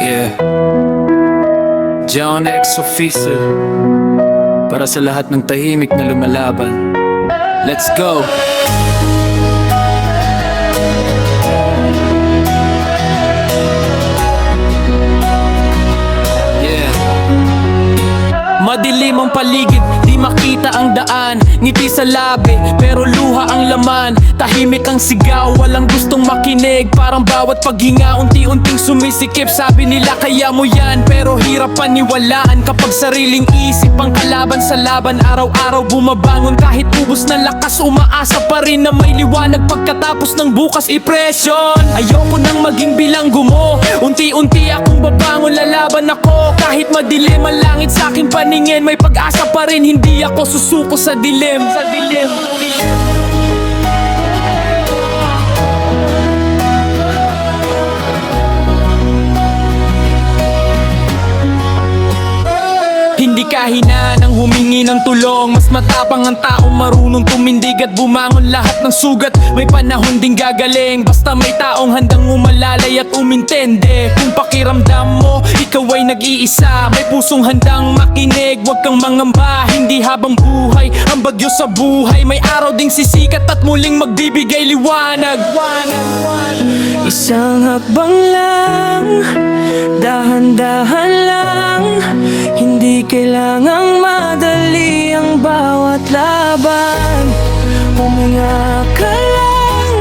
Yeah, John X Officer, para sa lahat ng tahimik na lumalaban. Let's go! Madilim ang paligid, di makita ang daan. Ngiti sa labi, pero luha ang laman. Tahimik ang sigaw, walang gustong makinig. Parang bawat paghinga, unti-unting sumisikip. Sabi nila kaya mo yan, pero hirap paniwalaan. Kapag sariling isip ang kalaban sa laban, araw-araw bumabangon kahit ubos na lakas. Umaasa pa rin na may liwanag pagkatapos ng bukas ipresyon. Ayoko nang maging bilanggo mo, unti-unti akong babangon, lalaban ako. Kahit madilim ang langit sa aking paningin, may pag-asa pa rin, hindi ako susuko sa dilim. Hindi kahinaan ang humingi ng tulong. Mas matapang ang taong marunong tumindig at bumangon lahat ng sugat. May panahon ding gagaling, basta may taong handang umalalay at umintindi. Kung pakiramdam mo, ikaw ay nag-iisa, may pusong handang makinig. Huwag kang mangamba, hindi habang buhay ang bagyo sa buhay. May araw ding sisikat at muling magbibigay liwanag. Isang hakbang lang, dahan-dahan lang. Hindi kailangang madali ang bawat laban. Huminga ka lang,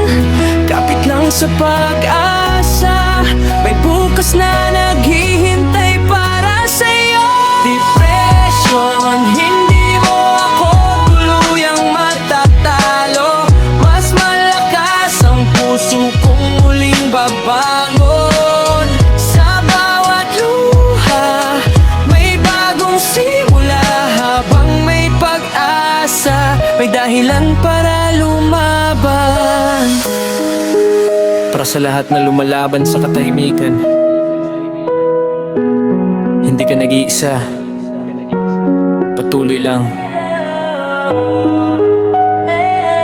kapit lang sa pag-asa. May bukas na naghihintay para sa'yo. Depression, hindi mo ako tuluyang matatalo. Mas malakas ang puso kong muling babangon. Sa bawat luha, may bagong simula. Habang may pag-asa, may dahilan para lumaban. Para sa lahat na lumalaban sa katahimikan, hindi ka nag-iisa, patuloy lang.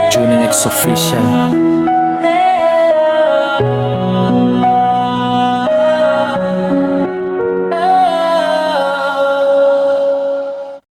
John X Official.